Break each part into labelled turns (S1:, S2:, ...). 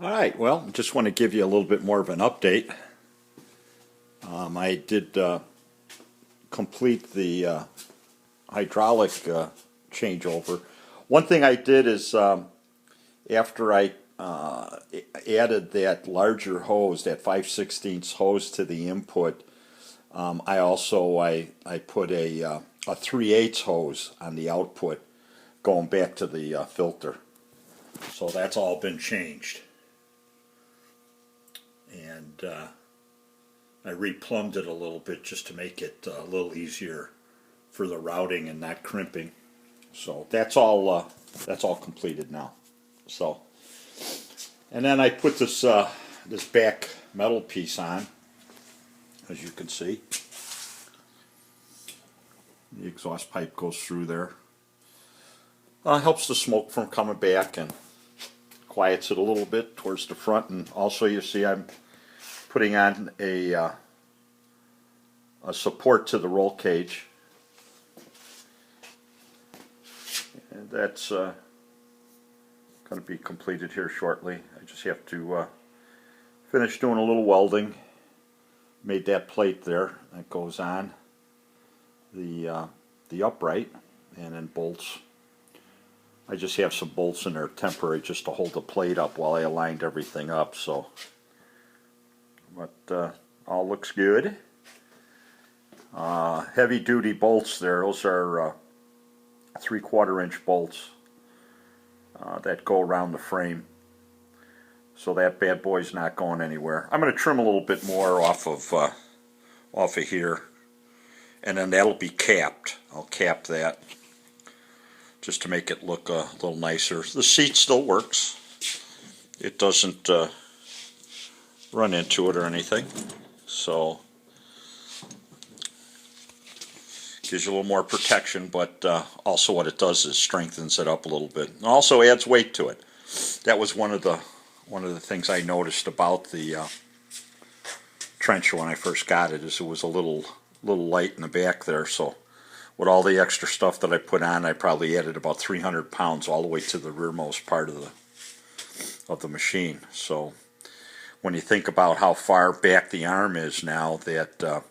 S1: All right, well, just want to give you a little bit more of an update. I did complete the hydraulic changeover. One thing I did is after I added that larger hose, that 5/16 hose to the input, I put a 3/8 hose on the output going back to the filter. So that's all been changed. And I replumbed it a little bit just to make it a little easier for the routing and not crimping. So that's all completed now. So, and then I put this back metal piece on, as you can see. The exhaust pipe goes through there. Helps the smoke from coming back and quiets it a little bit towards the front. And also, you see, I'm putting on a support to the roll cage, and that's going to be completed here shortly. I just have to finish doing a little welding. Made that plate there that goes on the upright, and then bolts. I just have some bolts in there temporary just to hold the plate up while I aligned everything up. So, but all looks good. Heavy duty bolts there. Those are 3/4 inch bolts that go around the frame. So that bad boy's not going anywhere. I'm going to trim a little bit more off of here, and then that'll be capped. I'll cap that just to make it look a little nicer. The seat still works. It doesn't run into it or anything. So gives you a little more protection, but also what it does is strengthens it up a little bit. And also adds weight to it. That was one of the things I noticed about the trench when I first got it, is it was a little light in the back there. So with all the extra stuff that I put on, I probably added about 300 pounds all the way to the rearmost part of the machine. So when you think about how far back the arm is now, that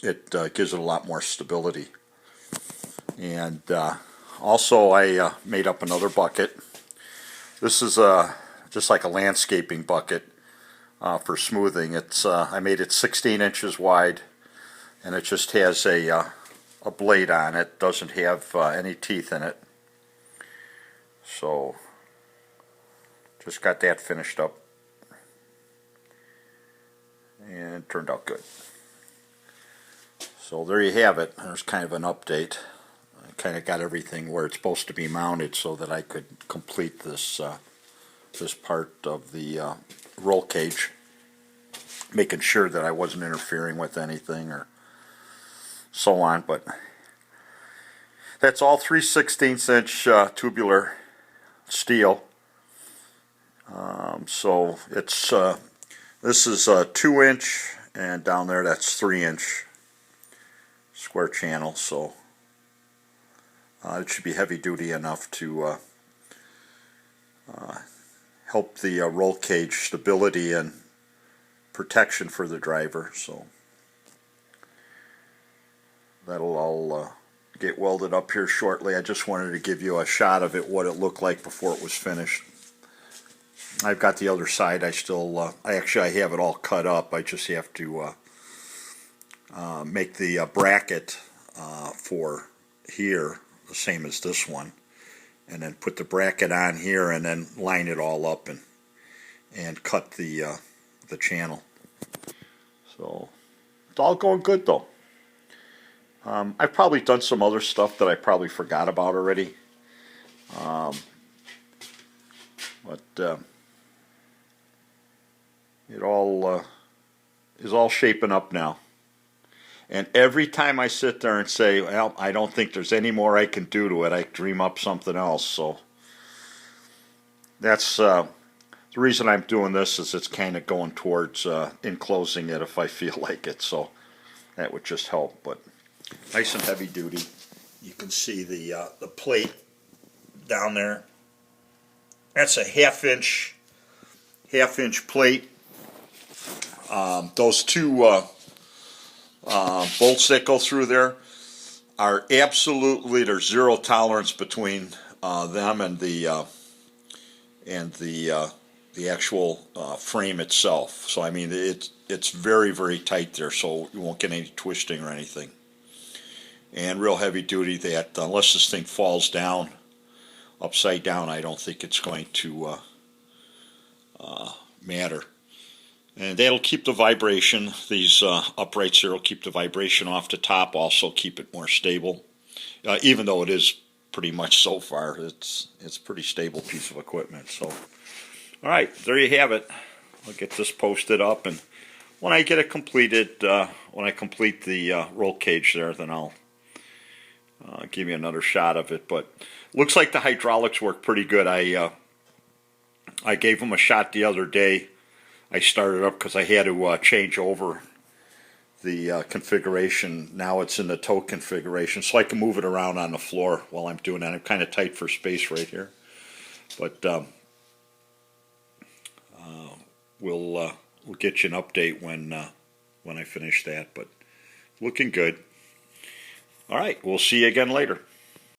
S1: it gives it a lot more stability. And also I made up another bucket. This is just like a landscaping bucket for smoothing. It's I made it 16 inches wide, and it just has a blade on it. Doesn't have any teeth in it. So just got that finished up, and it turned out good. So there you have it. There's kind of an update. I kind of got everything where it's supposed to be mounted so that I could complete this this part of the roll cage, making sure that I wasn't interfering with anything or so on. But that's all 3/16 inch tubular steel. So it's this is a 2-inch, and down there that's 3-inch square channel. So it should be heavy duty enough to help the roll cage stability and protection for the driver. So that'll all get welded up here shortly. I just wanted to give you a shot of it, what it looked like before it was finished. I've got the other side. I have it all cut up. I just have to make the bracket for here the same as this one, and then put the bracket on here, and then line it all up and cut the channel. So it's all going good though. I've probably done some other stuff that I probably forgot about already, but it all is all shaping up now. And every time I sit there and say, well, I don't think there's any more I can do to it, I dream up something else. So that's the reason I'm doing this, is it's kind of going towards enclosing it if I feel like it. So that would just help. But nice and heavy duty. You can see the plate down there. That's a 1/2 inch half-inch plate. Those two bolts that go through there are absolutely, there's zero tolerance between them and the actual frame itself. So I mean, it's very, very tight there, so you won't get any twisting or anything. And real heavy duty, that unless this thing falls down upside down, I don't think it's going to matter. And that'll keep the vibration, these uprights here will keep the vibration off the top, also keep it more stable. Even though it is pretty much, so far, it's a pretty stable piece of equipment. So, alright, there you have it. I'll get this posted up, and when I get it completed, when I complete the roll cage there, then I'll give you another shot of it. But looks like the hydraulics work pretty good. I gave them a shot the other day. I started up because I had to change over the configuration. Now it's in the tow configuration, so I can move it around on the floor while I'm doing that. I'm kind of tight for space right here, but we'll get you an update when I finish that. But looking good. All right, we'll see you again later.